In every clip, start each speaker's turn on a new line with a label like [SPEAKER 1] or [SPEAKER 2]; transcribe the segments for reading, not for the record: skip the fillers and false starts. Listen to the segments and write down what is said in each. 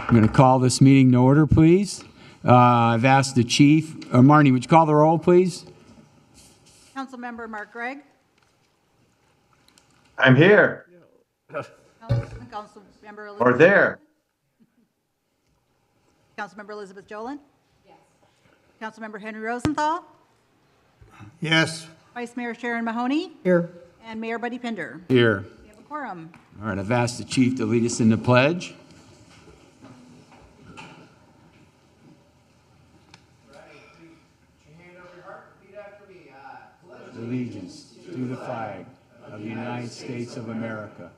[SPEAKER 1] I'm going to call this meeting to order, please. I've asked the chief. Marnie, would you call the roll, please?
[SPEAKER 2] Councilmember Mark Gregg.
[SPEAKER 3] I'm here.
[SPEAKER 2] Councilmember Elizabeth.
[SPEAKER 3] Or there.
[SPEAKER 2] Councilmember Elizabeth Jolin. Yes. Councilmember Henry Rosenthal.
[SPEAKER 4] Yes.
[SPEAKER 2] Vice Mayor Sharon Mahoney.
[SPEAKER 4] Here.
[SPEAKER 2] And Mayor Buddy Pinder.
[SPEAKER 1] Here.
[SPEAKER 2] We have a quorum.
[SPEAKER 1] All right, I've asked the chief to lead us in the pledge. Allegiance to the flag of the United States of America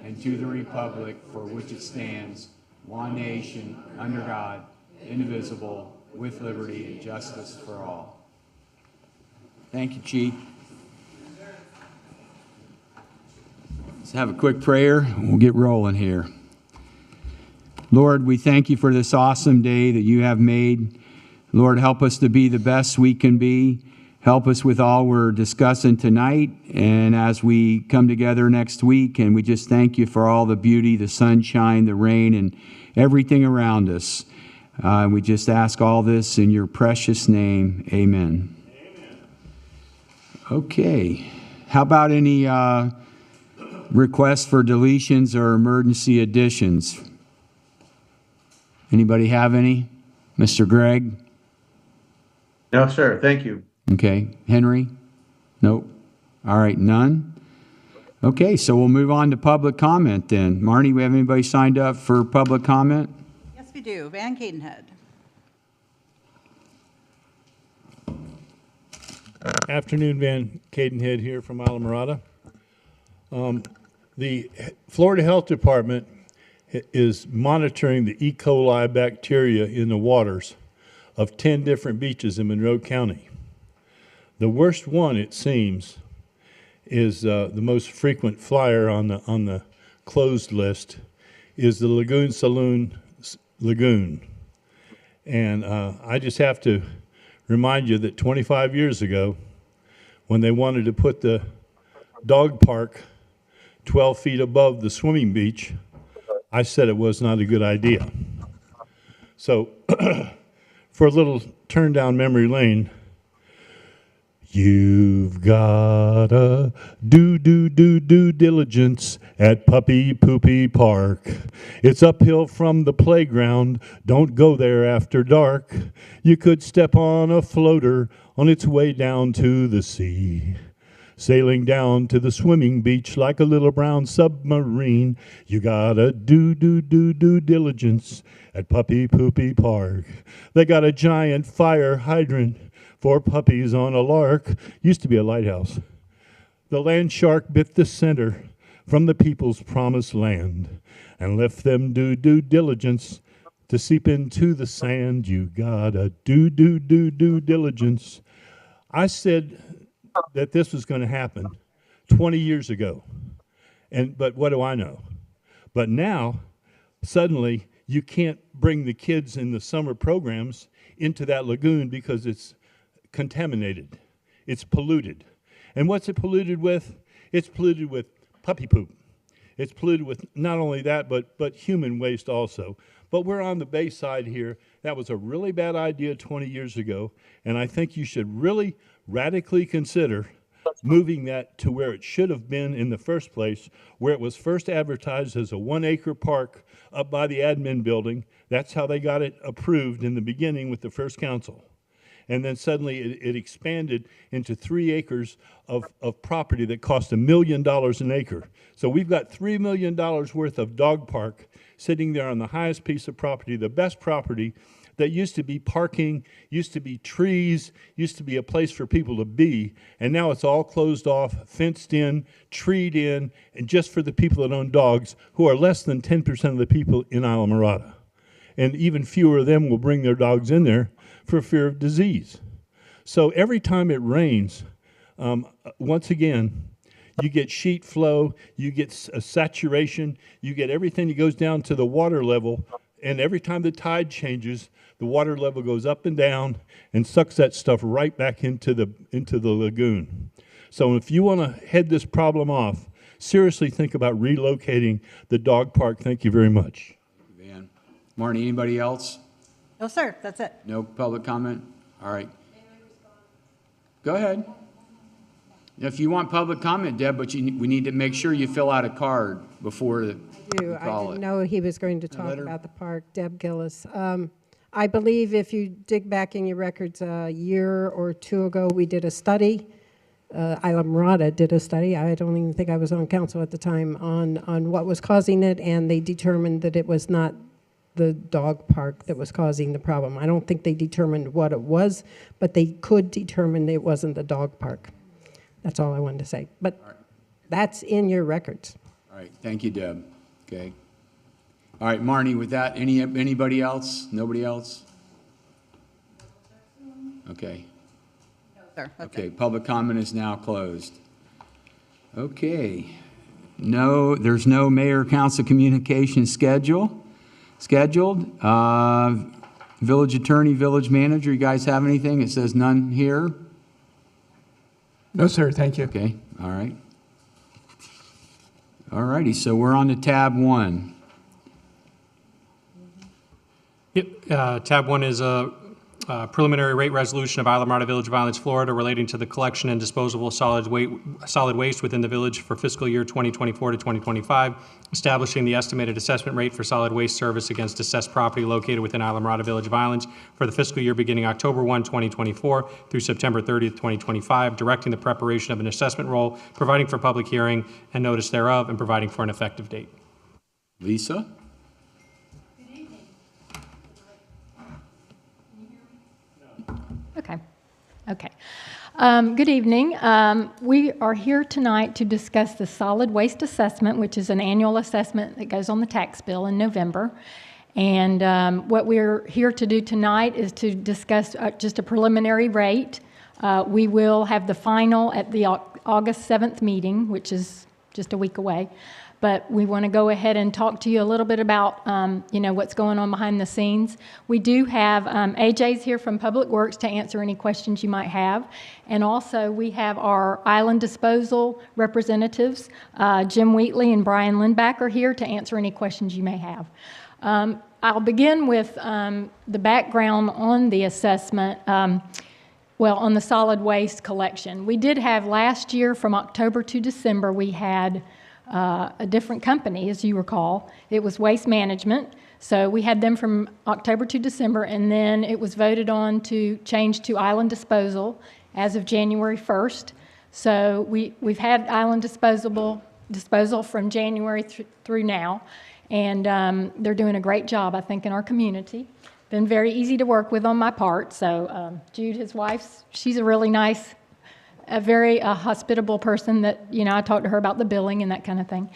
[SPEAKER 1] and to the republic for which it stands, one nation, under God, indivisible, with liberty and justice for all. Thank you, Chief. Let's have a quick prayer and we'll get rolling here. Lord, we thank you for this awesome day that you have made. Lord, help us to be the best we can be. Help us with all we're discussing tonight and as we come together next week. And we just thank you for all the beauty, the sunshine, the rain, and everything around us. We just ask all this in your precious name. Amen. Amen. Okay. How about any requests for deletions or emergency additions? Anybody have any? Mr. Gregg?
[SPEAKER 3] No, sir. Thank you.
[SPEAKER 1] Okay. Henry? Nope. All right. None? Okay. So we'll move on to public comment then. Marnie, we have anybody signed up for public comment?
[SPEAKER 2] Yes, we do. Van Cadenhead.
[SPEAKER 5] Afternoon, Van Cadenhead here from Alamorada. The Florida Health Department is monitoring the E. coli bacteria in the waters of 10 different beaches in Monroe County. The worst one, it seems, is the most frequent flyer on the closed list is the Lagoon Saloon Lagoon. And I just have to remind you that 25 years ago, when they wanted to put the dog park 12 feet above the swimming beach, I said it was not a good idea. So for a little turn down memory lane, you've gotta do due diligence at Puppy Poopy Park. It's uphill from the playground. Don't go there after dark. You could step on a floater on its way down to the sea. Sailing down to the swimming beach like a little brown submarine. You gotta do diligence at Puppy Poopy Park. They got a giant fire hydrant for puppies on a lark. Used to be a lighthouse. The land shark bit the center from the people's promised land and left them do diligence to seep into the sand. You gotta do diligence. I said that this was going to happen 20 years ago. But what do I know? But now, suddenly, you can't bring the kids in the summer programs into that lagoon because it's contaminated. It's polluted. And what's it polluted with? It's polluted with puppy poop. It's polluted with not only that, but human waste also. But we're on the bay side here. That was a really bad idea 20 years ago, and I think you should really radically consider moving that to where it should have been in the first place, where it was first advertised as a 1-acre park up by the admin building. That's how they got it approved in the beginning with the first council. And then suddenly it expanded into 3 acres of property that cost $1 million an acre. So we've got $3 million worth of dog park sitting there on the highest piece of property, the best property that used to be parking, used to be trees, used to be a place for people to be, and now it's all closed off, fenced in, treed in, and just for the people that own dogs, who are less than 10% of the people in Alamorada. And even fewer of them will bring their dogs in there for fear of disease. So every time it rains, once again, you get sheet flow, you get a saturation, you get everything that goes down to the water level, and every time the tide changes, the water level goes up and down and sucks that stuff right back into the lagoon. So if you want to head this problem off, seriously think about relocating the dog park. Thank you very much.
[SPEAKER 1] Van. Marnie, anybody else?
[SPEAKER 2] No, sir, that's it.
[SPEAKER 1] No public comment? All right. Go ahead. If you want public comment, Deb, but we need to make sure you fill out a card before we
[SPEAKER 6] I
[SPEAKER 1] call
[SPEAKER 6] didn't
[SPEAKER 1] it.
[SPEAKER 6] know he was going to talk
[SPEAKER 1] letter?
[SPEAKER 6] about the park. Deb Gillis. I believe if you dig back in your records a year or two ago, we did a study. Islamorada did a study. I don't even think I was on council at the time on what was causing it, and they determined that it was not the dog park that was causing the problem. I don't think they determined what it was, but they could determine it wasn't the dog park. That's all I wanted to say. But that's in your records.
[SPEAKER 1] All right, thank you, Deb. Okay. All right, Marnie, with that, anybody else? Nobody else? Okay.
[SPEAKER 2] No, sir, that's it.
[SPEAKER 1] Okay, public comment is now closed. Okay. No, there's no mayor council communication scheduled. Village attorney, village manager, you guys have anything? It says none here.
[SPEAKER 7] No, sir, thank you.
[SPEAKER 1] Okay, all right. All righty, so we're on to tab 1.
[SPEAKER 8] Yep, tab 1 is a preliminary rate resolution of Islamorada Village of Islands, Florida, relating to the collection and disposal of solid waste within the village for fiscal year 2024 to 2025, establishing the estimated assessment rate for solid waste service against assessed property located within Islamorada Village of Islands for the fiscal year beginning October 1, 2024 through September 30th, 2025, directing the preparation of an assessment roll, providing for public hearing and notice thereof, and providing for an effective date.
[SPEAKER 1] Lisa?
[SPEAKER 9] Okay. Good evening. We are here tonight to discuss the solid waste assessment, which is an annual assessment that goes on the tax bill in November. And what we're here to do tonight is to discuss just a preliminary rate. We will have the final at the August 7th meeting, which is just a week away. But we want to go ahead and talk to you a little bit about, what's going on behind the scenes. We do have AJ's here from Public Works to answer any questions you might have. And also, we have our island disposal representatives, Jim Wheatley and Brian Lindback are here to answer any questions you may have. I'll begin with the background on the assessment. On the solid waste collection. We did have last year, from October to December, we had a different company, as you recall. It was Waste Management. So we had them from October to December, and then it was voted on to change to Island Disposal as of January 1st. So we've had Island Disposal from January through now, and they're doing a great job, I think, in our community. Been very easy to work with on my part. So Jude, his wife, she's a really nice, a very hospitable person that, I talked to her about the billing and that kind of thing.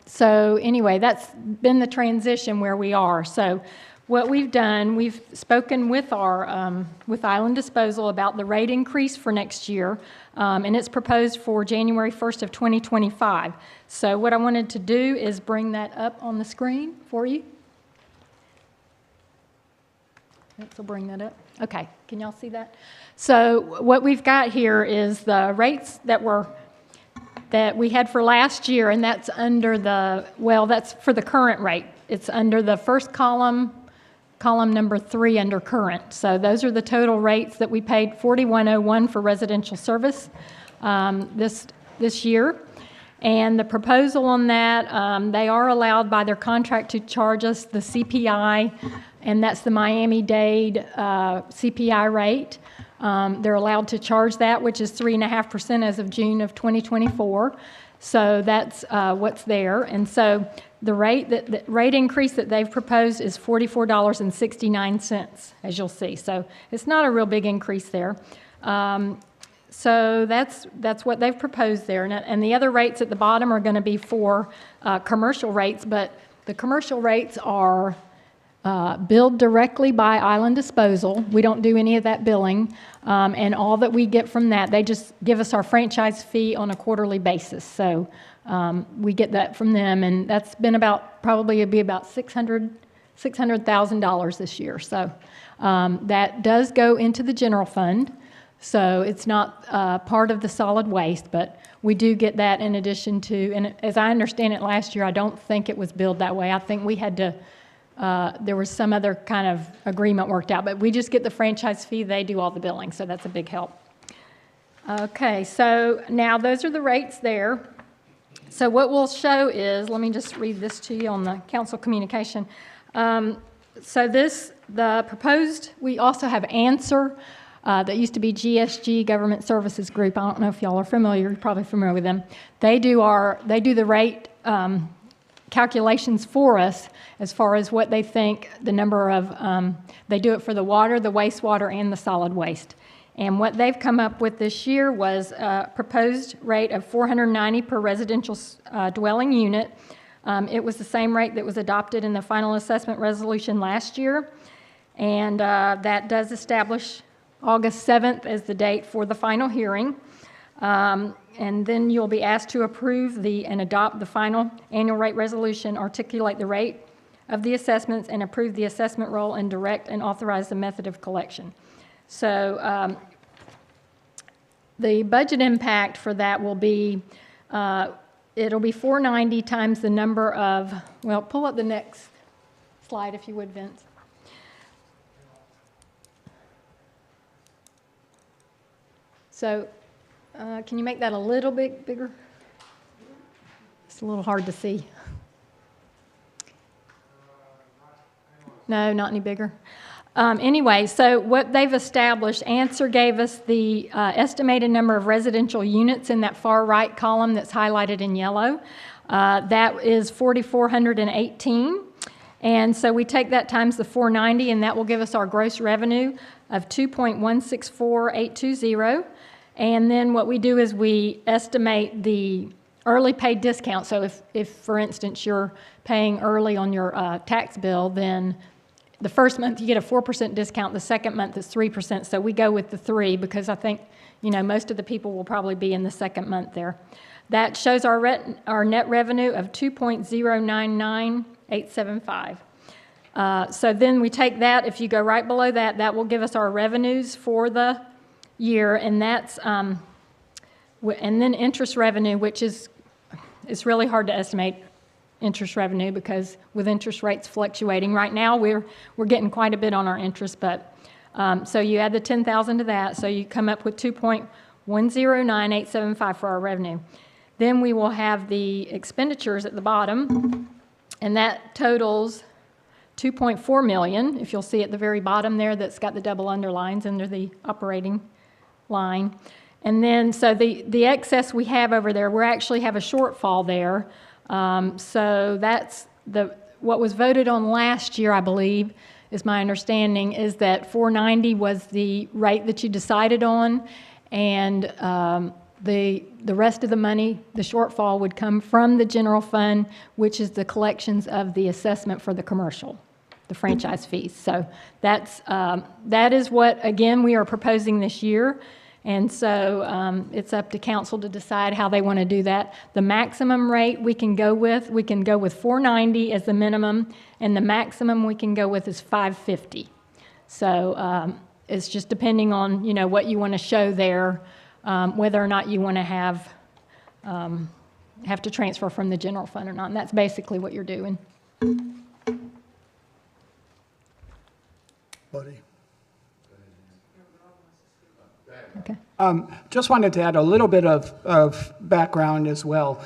[SPEAKER 9] So anyway, that's been the transition where we are. So what we've done, we've spoken with our, with Island Disposal about the rate increase for next year, and it's proposed for January 1st of 2025. So what I wanted to do is bring that up on the screen for you. So bring that up. Okay, can y'all see that? So what we've got here is the rates that we had for last year, and that's under that's for the current rate. It's under the first column number 3 under current. So those are the total rates that we paid, $41.01 for residential service this year. And the proposal on that, they are allowed by their contract to charge us the CPI, and that's the Miami-Dade CPI rate. They're allowed to charge that, which is 3.5% as of June of 2024. So that's what's there. And so the rate increase that they've proposed is $44.69, as you'll see. So it's not a real big increase there. So that's what they've proposed there. And the other rates at the bottom are going to be for commercial rates, but the commercial rates are billed directly by Island Disposal. We don't do any of that billing, and all that we get from that, they just give us our franchise fee on a quarterly basis. So we get that from them, and that's been probably it'd be about $600,000 this year. So that does go into the general fund. So it's not part of the solid waste, but we do get that in addition to, and as I understand it last year, I don't think it was billed that way. I think we had to there was some other kind of agreement worked out. But we just get the franchise fee. They do all the billing, so that's a big help. Okay, so now those are the rates there. So what we'll show is, let me just read this to you on the council communication. So the proposed, we also have Answer, that used to be GSG, Government Services Group. I don't know if y'all are familiar, you're probably familiar with them. They do the rate calculations for us as far as what they think the number of, they do it for the water, the wastewater, and the solid waste. And what they've come up with this year was a proposed rate of $490 per residential dwelling unit. It was the same rate that was adopted in the final assessment resolution last year. And that does establish August 7th as the date for the final hearing. And then you'll be asked to approve and adopt the final annual rate resolution, articulate the rate of the assessments, and approve the assessment roll, and direct and authorize the method of collection. So the budget impact for that will be, it'll be $490 times the number of, well, pull up the next slide if you would, Vince. So can you make that a little bit bigger? It's a little hard to see. No, not any bigger. Anyway, so what they've established, Answer gave us the estimated number of residential units in that far right column that's highlighted in yellow. That is 4,418. And so we take that times the 490, and that will give us our gross revenue of 2.164820. And then what we do is we estimate the early paid discount. So if for instance, you're paying early on your tax bill, then the first month you get a 4% discount, the second month is 3%. So we go with the 3 because I think, most of the people will probably be in the second month there. That shows our net revenue of $2.099875. So then we take that, if you go right below that, that will give us our revenues for the year, and that's, and then interest revenue, which is, it's really hard to estimate interest revenue because with interest rates fluctuating right now, we're getting quite a bit on our interest, but so you add the 10,000 to that, so you come up with 2.109875 for our revenue. Then we will have the expenditures at the bottom, and that totals 2.4 million. If you'll see at the very bottom there, that's got the double underlines under the operating line. And then, so the excess we have over there, we actually have a shortfall there. So that's what was voted on last year, I believe, is my understanding, is that 490 was the rate that you decided on, and the rest of the money, the shortfall, would come from the general fund, which is the collections of the assessment for the commercial, the franchise fees. So that is what, again, we are proposing this year. And so it's up to council to decide how they want to do that. The maximum rate we can go with $490 as the minimum, and the maximum we can go with is $550. So it's just depending on, what you want to show there, whether or not you want to have to transfer from the general fund or not. And that's basically what you're doing.
[SPEAKER 4] Buddy.
[SPEAKER 9] Okay.
[SPEAKER 7] Just wanted to add a little bit of background as well.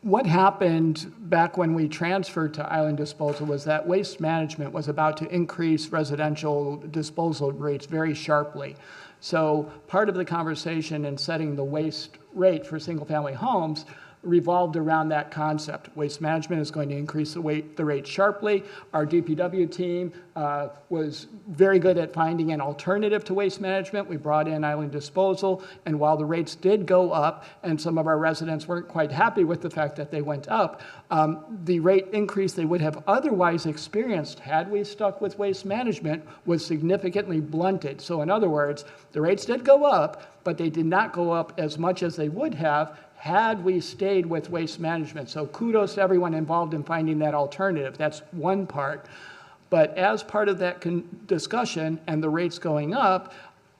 [SPEAKER 7] What happened back when we transferred to Island Disposal was that Waste Management was about to increase residential disposal rates very sharply. So part of the conversation in setting the waste rate for single-family homes revolved around that concept. Waste Management is going to increase the rate sharply. Our DPW team was very good at finding an alternative to Waste Management. We brought in Island Disposal, and while the rates did go up, and some of our residents weren't quite happy with the fact that they went up, the rate increase they would have otherwise experienced had we stuck with Waste Management was significantly blunted. So in other words, the rates did go up, but they did not go up as much as they would have had we stayed with Waste Management. So kudos to everyone involved in finding that alternative. That's one part. But as part of that discussion and the rates going up,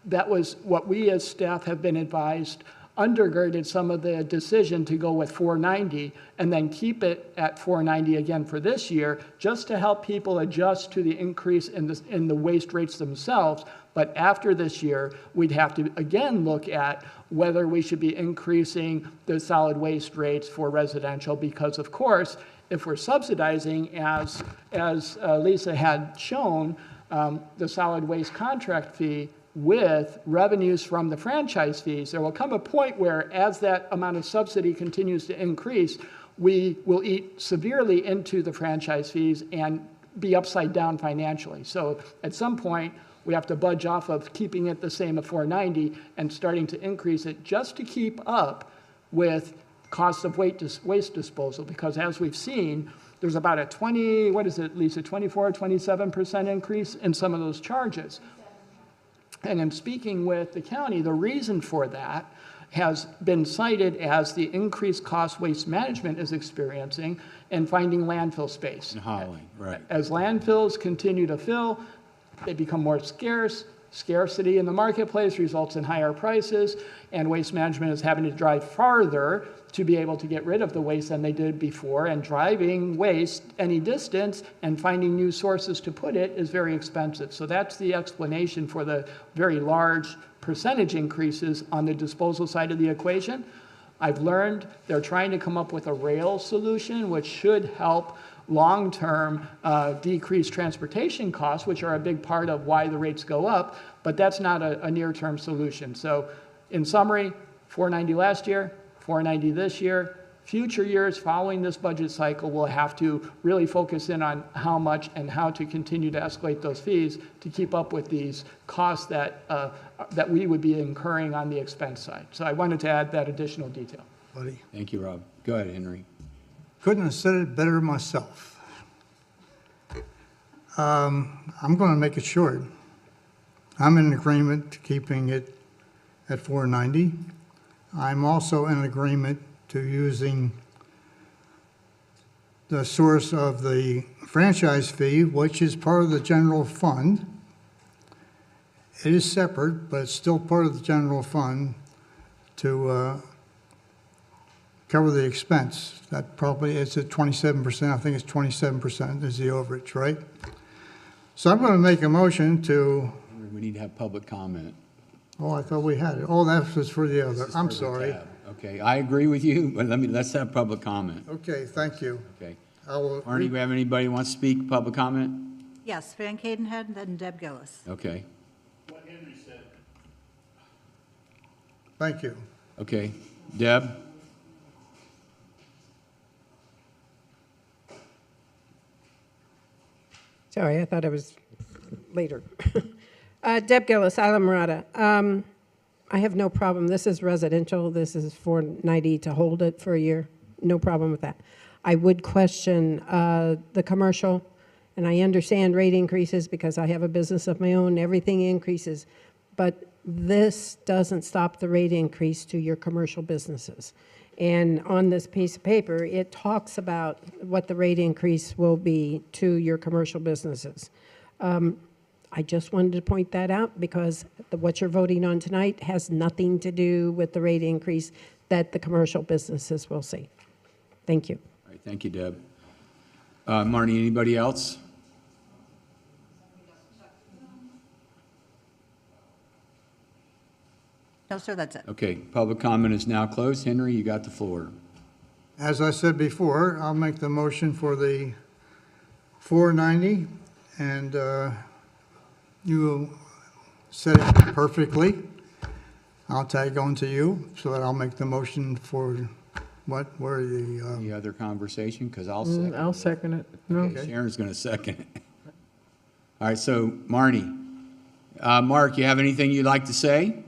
[SPEAKER 7] that was what we as staff have been advised undergirded some of the decision to go with 490 and then keep it at 490 again for this year, just to help people adjust to the increase in the waste rates themselves. But after this year, we'd have to again look at whether we should be increasing the solid waste rates for residential, because of course, if we're subsidizing, as Lisa had shown, the solid waste contract fee with revenues from the franchise fees, there will come a point where, as that amount of subsidy continues to increase, we will eat severely into the franchise fees and be upside down financially. So at some point, we have to budge off of keeping it the same at 490 and starting to increase it just to keep up with cost of waste disposal, because as we've seen, there's about a 27% increase in some of those charges. And in speaking with the county, the reason for that has been cited as the increased cost waste management is experiencing in finding landfill space.
[SPEAKER 1] And hauling, right.
[SPEAKER 7] As landfills continue to fill, they become more scarce. Scarcity in the marketplace results in higher prices, and waste management is having to drive farther to be able to get rid of the waste than they did before, and driving waste any distance and finding new sources to put it is very expensive. So that's the explanation for the very large percentage increases on the disposal side of the equation. I've learned they're trying to come up with a rail solution, which should help long-term decrease transportation costs, which are a big part of why the rates go up, but that's not a near-term solution. So in summary, 490 last year, 490 this year. Future years following this budget cycle will have to really focus in on how much and how to continue to escalate those fees to keep up with these costs that we would be incurring on the expense side. So I wanted to add that additional detail.
[SPEAKER 4] Buddy,
[SPEAKER 1] Thank you, Rob. Go ahead, Henry.
[SPEAKER 4] couldn't have said it better myself. I'm going to make it short. I'm in agreement to keeping it at 490. I'm also in agreement to using the source of the franchise fee, which is part of the general fund. It is separate, but it's still part of the general fund to cover the expense. That probably is at 27%. I think it's 27% is the overage, right? So I'm going to make a motion to,
[SPEAKER 1] We need to have public comment.
[SPEAKER 4] oh, I thought we had it. Oh, that was for the
[SPEAKER 1] This
[SPEAKER 4] other.
[SPEAKER 1] is
[SPEAKER 4] I'm
[SPEAKER 1] for the
[SPEAKER 4] sorry.
[SPEAKER 1] tab. Okay, I agree with you, but let's have public comment.
[SPEAKER 4] Okay, thank you.
[SPEAKER 1] Okay.
[SPEAKER 4] I will.
[SPEAKER 1] Arnie, we have anybody who wants to speak, public comment?
[SPEAKER 2] Yes, Van Cadenhead and then Deb Gillis.
[SPEAKER 1] Okay,
[SPEAKER 4] Thank you.
[SPEAKER 1] okay. Deb?
[SPEAKER 6] Sorry, I thought I was later. Deb Gillis, Isla Mirada. I have no problem. This is residential. This is 490 to hold it for a year. No problem with that. I would question the commercial, and I understand rate increases because I have a business of my own. Everything increases. But this doesn't stop the rate increase to your commercial businesses. And on this piece of paper, it talks about what the rate increase will be to your commercial businesses. I just wanted to point that out because what you're voting on tonight has nothing to do with the rate increase that the commercial businesses will see. Thank you.
[SPEAKER 1] All right, thank you, Deb. Marnie, anybody else?
[SPEAKER 2] No, sir, that's it.
[SPEAKER 1] Okay, public comment is now closed. Henry, you got the floor.
[SPEAKER 4] As I said before, I'll make the motion for the 490, and you said it perfectly. I'll tag on to you so that I'll make the motion for where the,
[SPEAKER 1] Any other conversation? Because I'll second.
[SPEAKER 10] I'll second it. No.
[SPEAKER 1] Okay, Sharon's going to second it. All right, so Marnie. Mark, you have anything you'd like to say?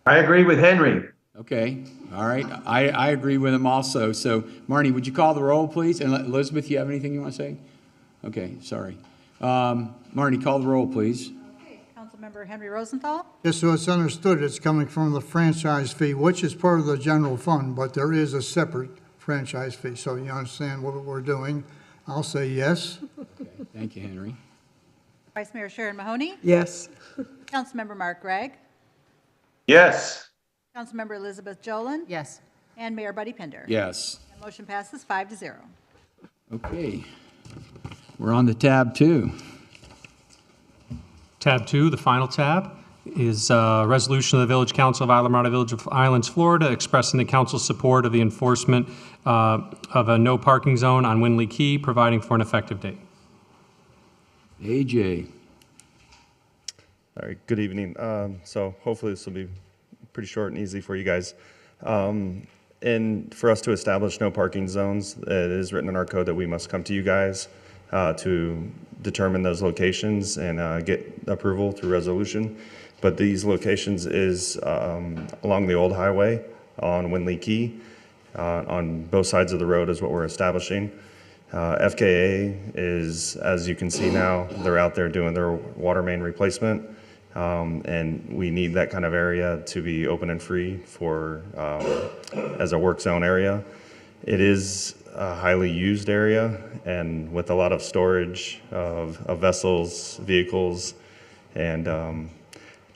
[SPEAKER 3] I agree with Henry.
[SPEAKER 1] Okay, all right. I agree with him also. So Marnie, would you call the roll, please? And Elizabeth, you have anything you want to say? Okay, sorry. Marnie, call the roll, please.
[SPEAKER 2] Okay, Councilmember Henry Rosenthal,
[SPEAKER 4] just so it's understood, it's coming from the franchise fee, which is part of the general fund, but there is a separate franchise fee. So you understand what we're doing. I'll say yes.
[SPEAKER 1] Okay, thank you, Henry.
[SPEAKER 2] Vice Mayor Sharon Mahoney,
[SPEAKER 10] Yes.
[SPEAKER 2] Councilmember Mark Gregg,
[SPEAKER 3] Yes.
[SPEAKER 2] Councilmember Elizabeth Jolin?
[SPEAKER 10] Yes.
[SPEAKER 2] And Mayor Buddy Pinder?
[SPEAKER 1] Yes.
[SPEAKER 2] The motion passes 5-0.
[SPEAKER 1] Okay. We're on to tab 2.
[SPEAKER 8] Tab 2, the final tab, is a resolution of the Village Council of Islamorada Village of Islands, Florida, expressing the council's support of the enforcement of a no parking zone on Winley Key, providing for an effective date.
[SPEAKER 1] AJ.
[SPEAKER 11] All right, good evening. So hopefully this will be pretty short and easy for you guys. And for us to establish no parking zones, it is written in our code that we must come to you guys to determine those locations and get approval through resolution. But these locations is along the old highway on Winley Key, on both sides of the road is what we're establishing. FKA is, as you can see now, they're out there doing their water main replacement. And we need that kind of area to be open and free for as a work zone area. It is a highly used area and with a lot of storage of vessels, vehicles, and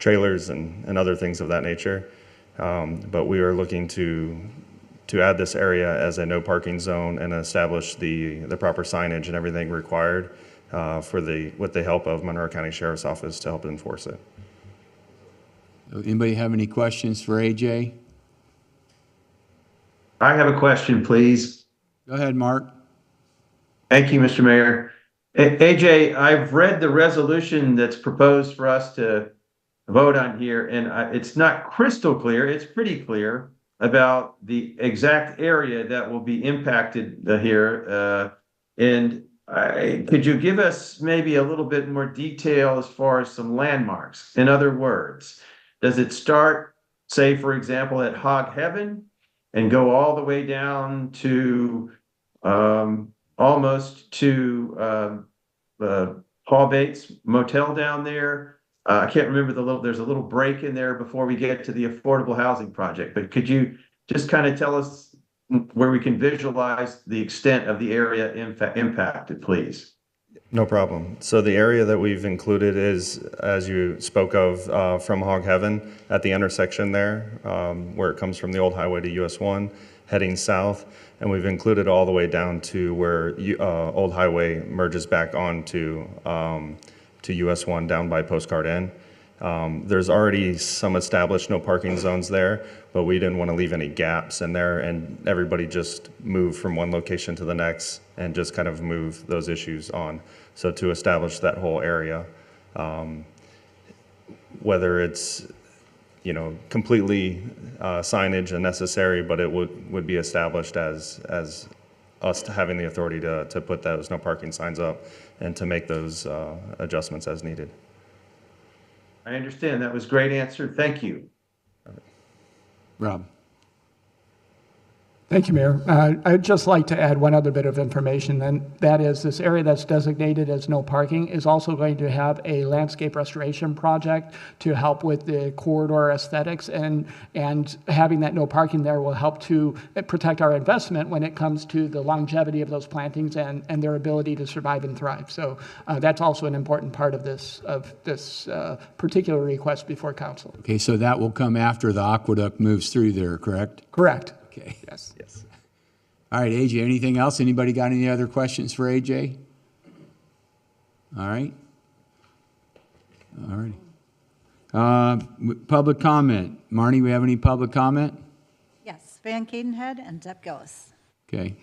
[SPEAKER 11] trailers and other things of that nature. But we are looking to add this area as a no parking zone and establish the proper signage and everything required with the help of Monroe County Sheriff's Office to help enforce it.
[SPEAKER 1] Anybody have any questions for AJ?
[SPEAKER 3] I have a question, please.
[SPEAKER 1] Go ahead, Mark.
[SPEAKER 3] Thank you, Mr. Mayor. AJ, I've read the resolution that's proposed for us to vote on here, and it's not crystal clear. It's pretty clear about the exact area that will be impacted here. Could you give us maybe a little bit more detail as far as some landmarks? In other words, does it start, say, for example, at Hog Heaven and go all the way down to almost to Paul Bates Motel down there? I can't remember there's a little break in there before we get to the affordable housing project, but could you just kind of tell us where we can visualize the extent of the area impacted, please?
[SPEAKER 11] No problem. So the area that we've included is, as you spoke of, from Hog Heaven at the intersection there, where it comes from the old highway to US 1, heading south, and we've included all the way down to where old highway merges back onto to US 1 down by Postcard Inn. There's already some established no parking zones there, but we didn't want to leave any gaps in there, and everybody just moved from one location to the next and just kind of move those issues on. So to establish that whole area, whether it's completely signage unnecessary, but it would be established as us having the authority to put those no parking signs up and to make those adjustments as needed.
[SPEAKER 3] I understand. That was a great answer. Thank you.
[SPEAKER 1] Rob.
[SPEAKER 7] Thank you, Mayor. I'd just like to add one other bit of information, and that is this area that's designated as no parking is also going to have a landscape restoration project to help with the corridor aesthetics, and having that no parking there will help to protect our investment when it comes to the longevity of those plantings and their ability to survive and thrive. So that's also an important part of this particular request before council.
[SPEAKER 1] Okay, so that will come after the aqueduct moves through there, correct?
[SPEAKER 7] Correct.
[SPEAKER 1] Okay.
[SPEAKER 7] Yes.
[SPEAKER 11] Yes.
[SPEAKER 1] All right, AJ, anything else? Anybody got any other questions for AJ? All right. All right. Public comment. Marnie, we have any public comment?
[SPEAKER 2] Yes, Van Cadenhead and Zeb Gillis.
[SPEAKER 1] Okay.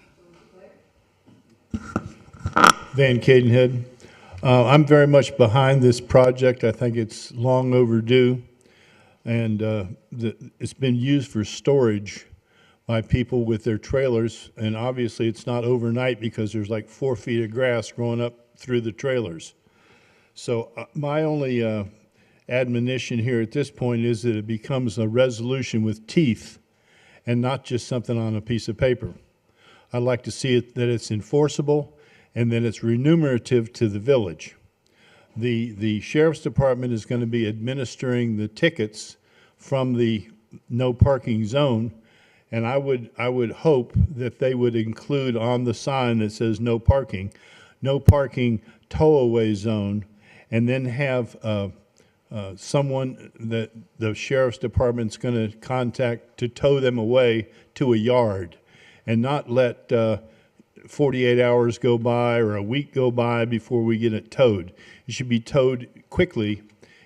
[SPEAKER 5] Van Cadenhead. I'm very much behind this project. I think it's long overdue, and it's been used for storage by people with their trailers, and obviously it's not overnight because there's like 4 feet of grass growing up through the trailers. So my only admonition here at this point is that it becomes a resolution with teeth and not just something on a piece of paper. I'd like to see it that it's enforceable and that it's remunerative to the village. The Sheriff's Department is going to be administering the tickets from the no parking zone, and I would hope that they would include on the sign that says no parking tow-away zone, and then have someone that the sheriff's department's going to contact to tow them away to a yard, and not let 48 hours go by or a week go by before we get it towed. It should be towed quickly,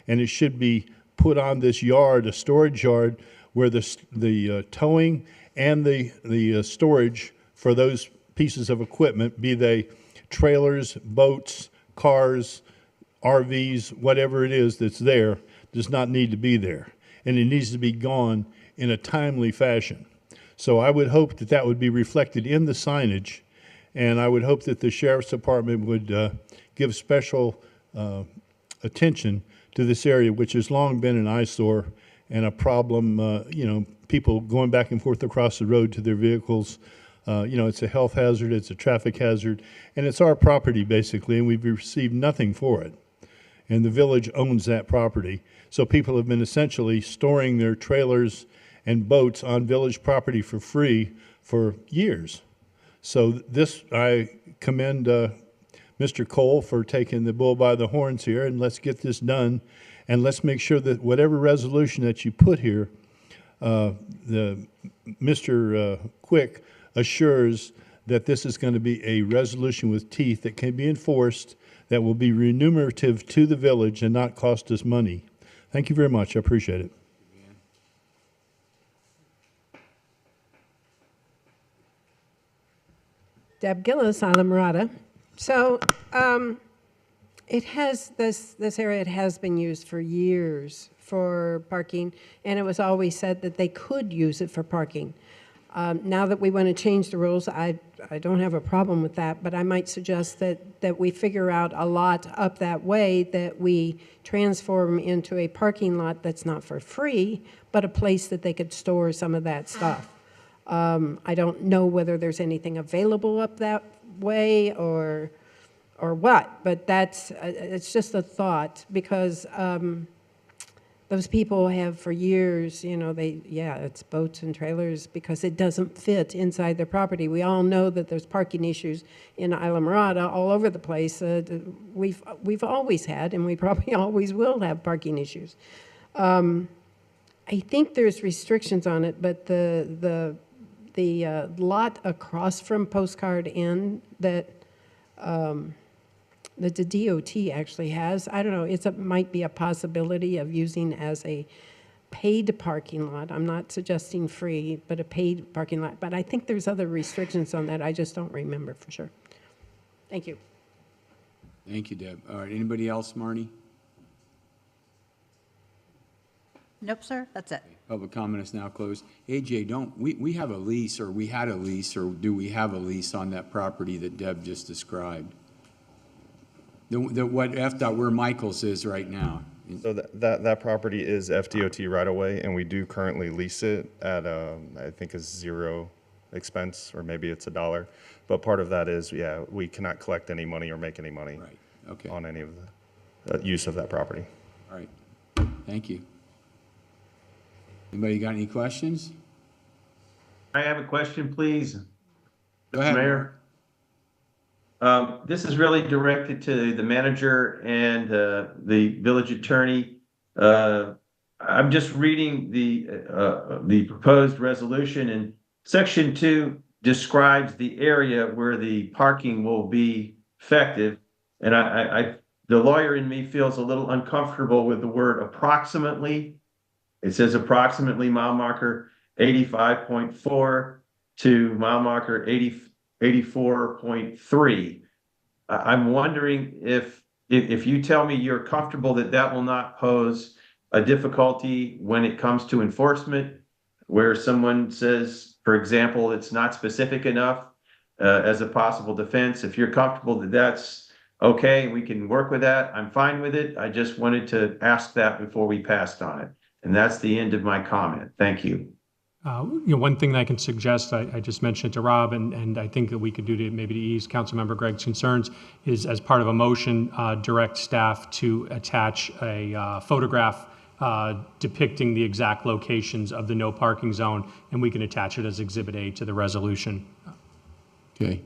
[SPEAKER 5] and it should be put on this yard, a storage yard, where the towing and the storage for those pieces of equipment, be they trailers, boats, cars, RVs, whatever it is that's there, does not need to be there. And it needs to be gone in a timely fashion. So I would hope that that would be reflected in the signage, and I would hope that the sheriff's department would give special attention to this area, which has long been an eyesore and a problem, people going back and forth across the road to their vehicles. It's a health hazard, it's a traffic hazard, and it's our property basically, and we've received nothing for it. And the village owns that property. So people have been essentially storing their trailers and boats on village property for free for years. So this, I commend Mr. Cole for taking the bull by the horns here, and let's get this done. And let's make sure that whatever resolution that you put here, Mr. Quick assures that this is going to be a resolution with teeth that can be enforced, that will be remunerative to the village and not cost us money. Thank you very much. I appreciate it.
[SPEAKER 6] Deb Gillis, Islamorada. So it has this area. It has been used for years for parking, and it was always said that they could use it for parking. Now that we want to change the rules, I don't have a problem with that, but I might suggest that we figure out a lot up that way that we transform into a parking lot that's not for free, but a place that they could store some of that stuff. I don't know whether there's anything available up that way or what, but it's just a thought, because those people have for years, it's boats and trailers because it doesn't fit inside their property. We all know that there's parking issues in Islamorada all over the place. We've always had, and we probably always will have parking issues. I think there's restrictions on it, but the lot across from Postcard Inn that the DOT actually has, I don't know, it might be a possibility of using as a paid parking lot. I'm not suggesting free, but a paid parking lot. But I think there's other restrictions on that. I just don't remember for sure. Thank you.
[SPEAKER 1] Thank you, Deb. All right, anybody else, Marnie?
[SPEAKER 2] Nope, sir, that's it.
[SPEAKER 1] Public comment is now closed. AJ, we have a lease, or we had a lease, or do we have a lease on that property that Deb just described? What FDOT, where Michael's is right now.
[SPEAKER 11] So that property is FDOT right away, and we do currently lease it at I think is zero expense, or maybe it's $1. But part of that is, we cannot collect any money or make any money on any of the use of that property.
[SPEAKER 1] All right, thank you. Anybody got any questions?
[SPEAKER 3] I have a question, please.
[SPEAKER 1] Go ahead,
[SPEAKER 3] Mayor. This is really directed to the manager and the village attorney. I'm just reading the proposed resolution, and section 2 describes the area where the parking will be effective. And the lawyer in me feels a little uncomfortable with the word approximately. It says approximately mile marker 85.4 to mile marker 84.3. I'm wondering if you tell me you're comfortable that will not pose a difficulty when it comes to enforcement, where someone says, for example, it's not specific enough as a possible defense. If you're comfortable that that's okay, we can work with that, I'm fine with it. I just wanted to ask that before we passed on it. And that's the end of my comment. Thank you.
[SPEAKER 8] One thing that I can suggest, I just mentioned it to Rob, and I think that we could do to maybe to ease Councilmember Gregg's concerns, is as part of a motion, direct staff to attach a photograph depicting the exact locations of the no parking zone, and we can attach it as Exhibit A to the resolution.
[SPEAKER 1] Okay,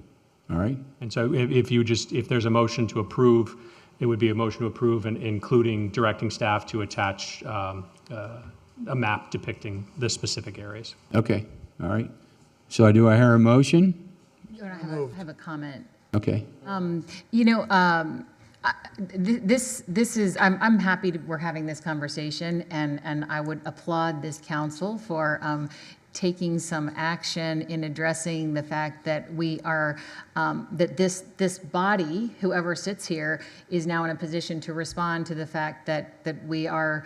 [SPEAKER 1] all right.
[SPEAKER 8] And so if there's a motion to approve It would be a motion to approve, and including directing staff to attach a map depicting the specific areas.
[SPEAKER 1] Okay, all right. So do I hear a motion?
[SPEAKER 10] I have a comment.
[SPEAKER 1] Okay.
[SPEAKER 10] You know, this is, I'm happy we're having this conversation, and I would applaud this council for taking some action in addressing the fact that we are, that this body, whoever sits here, is now in a position to respond to the fact that we are,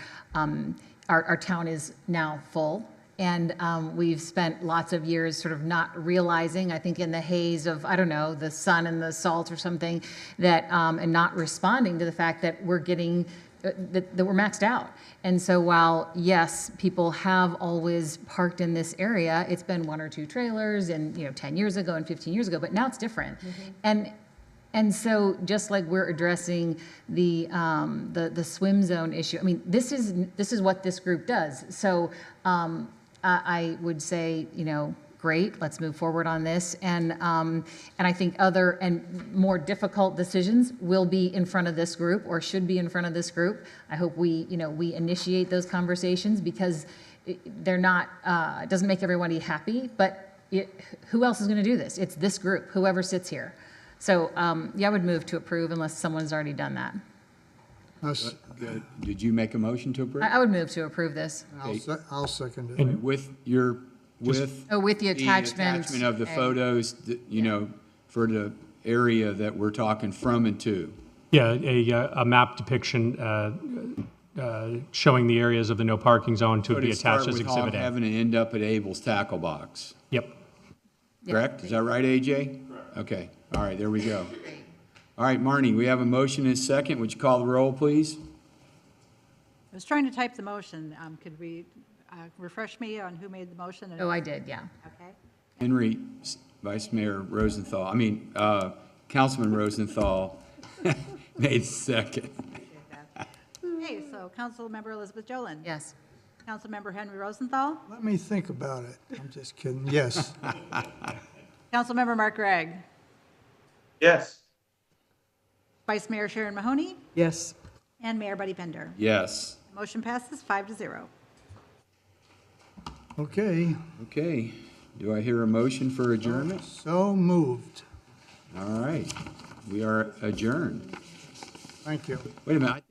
[SPEAKER 10] our town is now full. And we've spent lots of years sort of not realizing, I think in the haze of, I don't know, the sun and the salt or something, that, and not responding to the fact that we're getting, that we're maxed out. And so while, yes, people have always parked in this area, it's been 1 or 2 trailers and, 10 years ago and 15 years ago, but now it's different. And so just like we're addressing the swim zone issue, I mean, this is what this group does. So I would say, great, let's move forward on this. And I think other and more difficult decisions will be in front of this group, or should be in front of this group. I hope we initiate those conversations, because they're not, it doesn't make everybody happy, but who else is going to do this? It's this group, whoever sits here. So, yeah, I would move to approve unless someone's already done that.
[SPEAKER 1] Did you make a motion to approve?
[SPEAKER 10] I would move to approve this.
[SPEAKER 4] I'll second it.
[SPEAKER 1] And with
[SPEAKER 10] With the attachment.
[SPEAKER 1] of the photos, for the area that we're talking from and to.
[SPEAKER 8] Yeah, a map depiction showing the areas of the no parking zone to
[SPEAKER 1] So
[SPEAKER 8] be
[SPEAKER 1] to start
[SPEAKER 8] attached as
[SPEAKER 1] with
[SPEAKER 8] Exhibit A.
[SPEAKER 1] Heaven and end up at Abel's tackle box.
[SPEAKER 8] Yep.
[SPEAKER 1] Correct? Is that right, AJ? Correct. Okay, all right, there we go. All right, Marnie, we have a motion and a second. Would you call the roll, please?
[SPEAKER 2] I was trying to type the motion. Could we refresh me on who made the motion?
[SPEAKER 10] Oh, I did, yeah.
[SPEAKER 2] Okay.
[SPEAKER 1] Henry, Vice Mayor Rosenthal, Councilman Rosenthal made second.
[SPEAKER 2] Okay, so Councilmember Elizabeth Jolin.
[SPEAKER 10] Yes.
[SPEAKER 2] Councilmember Henry Rosenthal.
[SPEAKER 4] Let me think about it. I'm just kidding. Yes.
[SPEAKER 2] Councilmember Mark Gregg.
[SPEAKER 3] Yes.
[SPEAKER 2] Vice Mayor Sharon Mahoney.
[SPEAKER 7] Yes.
[SPEAKER 2] And Mayor Buddy Bender.
[SPEAKER 1] Yes.
[SPEAKER 2] Motion passes 5-0.
[SPEAKER 4] Okay.
[SPEAKER 1] Okay, do I hear a motion for adjournment?
[SPEAKER 4] So moved.
[SPEAKER 1] All right, we are adjourned.
[SPEAKER 4] Thank you.
[SPEAKER 1] Wait a minute.